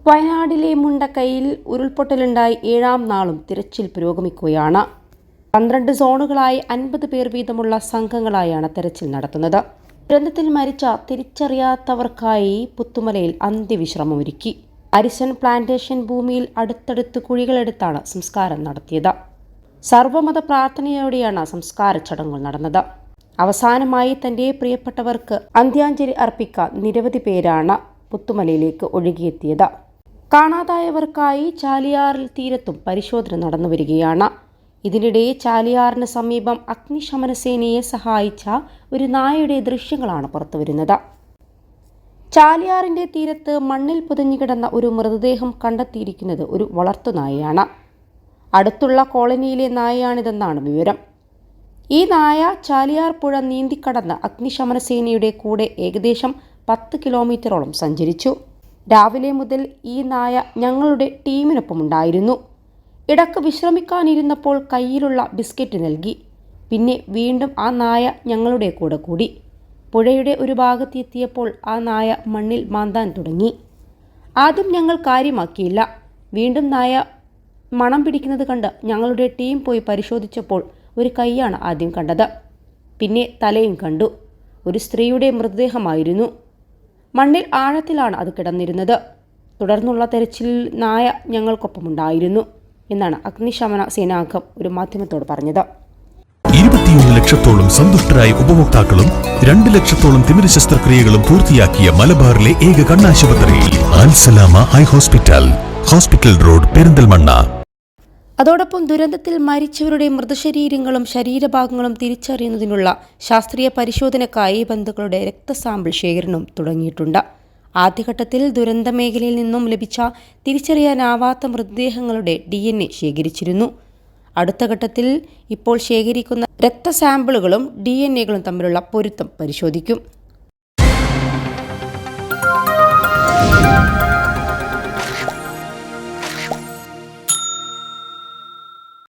വയനാട്ടിലെ മുണ്ടക്കൈയിൽ ഉരുൾപൊട്ടലുണ്ടായി 7ാം നാളും തിരച്ചിൽ പുരോഗമിക്കുകയാണ്. 12 സോണുകളായി 50 പേർ വീതമുള്ള സംഘങ്ങളായാണ് തെരച്ചിൽ നടത്തുന്നത്. ദുരന്തത്തിൽ മരിച്ച തിരിച്ചറിയാത്തവർക്കായി പുത്തുമലയിൽ അന്ത്യവിശ്രമമൊരുക്കി. അരിസൺ പ്ലാന്റേഷൻ ഭൂമിയിൽ അടുത്തടുത്ത് കുഴികളെടുത്താണ് സംസ്കാരം നടത്തിയത്. സർവ്വമത പ്രാർത്ഥനയോടെയാണ് സംസ്കാര ചടങ്ങുകൾ നടന്നത്. അവസാനമായി തന്റെ പ്രിയപ്പെട്ടവർക്ക് അന്ത്യാഞ്ജലി അർപ്പിക്കാൻ നിരവധി പേരാണ് പുത്തുമലയിലേക്ക് ഒഴുകിയെത്തിയത്. കാണാതായവർക്കായി ചാലിയാറിൽ തീരത്തും പരിശോധന നടന്നുവരികയാണ്. ഇതിനിടെ ചാലിയാറിന് സമീപം അഗ്നിശമന സേനയെ സഹായിച്ച ഒരു നായയുടെ ദൃശ്യങ്ങളാണ് പുറത്തുവരുന്നത്. ചാലിയാറിന്റെ തീരത്ത് മണ്ണിൽ പുതഞ്ഞുകിടന്ന ഒരു മൃതദേഹം കണ്ടെത്തിയിരിക്കുന്നത് ഒരു വളർത്തുനായയാണ്. അടുത്തുള്ള കോളനിയിലെ നായയാണിതെന്നാണ് വിവരം. ഈ നായ ചാലിയാർ പുഴ നീന്തിക്കടന്ന് അഗ്നിശമന സേനയുടെ കൂടെ ഏകദേശം 10 കിലോമീറ്ററോളം സഞ്ചരിച്ചു. രാവിലെ മുതൽ ഈ നായ ഞങ്ങളുടെ ടീമിനൊപ്പമുണ്ടായിരുന്നു. ഇടയ്ക്ക് വിശ്രമിക്കാനിരുന്നപ്പോൾ കയ്യിലുള്ള ബിസ്ക്കറ്റ് നൽകി. പിന്നെ വീണ്ടും ആ നായ ഞങ്ങളുടെ കൂടെ കൂടി. പുഴയുടെ ഒരു ഭാഗത്തെത്തിയപ്പോൾ ആ നായ മണ്ണിൽ മാന്താൻ തുടങ്ങി. ആദ്യം ഞങ്ങൾ കാര്യമാക്കിയില്ല. വീണ്ടും നായ മണം പിടിക്കുന്നത് കണ്ട് ഞങ്ങളുടെ ടീം പോയി പരിശോധിച്ചപ്പോൾ ഒരു കൈയാണ് ആദ്യം കണ്ടത്. പിന്നെ തലയും കണ്ടു. ഒരു സ്ത്രീയുടെ മൃതദേഹമായിരുന്നു. മണ്ണിൽ ആഴത്തിലാണ് അത് കിടന്നിരുന്നത്. തുടർന്നുള്ള തെരച്ചിലിൽ നായ ഞങ്ങൾക്കൊപ്പമുണ്ടായിരുന്നു എന്നാണ് അഗ്നിശമന സേനാംഗം ഒരു മാധ്യമത്തോട് പറഞ്ഞത്. 21 ലക്ഷത്തോളം സന്തുഷ്ടരായ ഉപഭോക്താക്കളും 2 ലക്ഷത്തോളം തിമിര ശസ്ത്രക്രിയകളും പൂർത്തിയാക്കിയ മലബാറിലെ ഏക കണ്ണാശുപത്രി Al Salama high hospital, hospital road, Perinthalmanna. അതോടൊപ്പം ദുരന്തത്തിൽ മരിച്ചവരുടെ മൃതശരീരങ്ങളും ശരീരഭാഗങ്ങളും തിരിച്ചറിയുന്നതിനുള്ള ശാസ്ത്രീയ പരിശോധനയ്ക്കായി ബന്ധുക്കളുടെ രക്തസാമ്പിൾ ശേഖരണവും തുടങ്ങിയിട്ടുണ്ട്. ആദ്യഘട്ടത്തിൽ ദുരന്ത മേഖലയിൽ നിന്നും ലഭിച്ച തിരിച്ചറിയാനാവാത്ത മൃതദേഹങ്ങളുടെ DNA ശേഖരിച്ചിരുന്നു. അടുത്ത ഘട്ടത്തിൽ ഇപ്പോൾ ശേഖരിക്കുന്ന രക്തസാമ്പിളുകളും DNAകളും തമ്മിലുള്ള പൊരുത്തം പരിശോധിക്കും.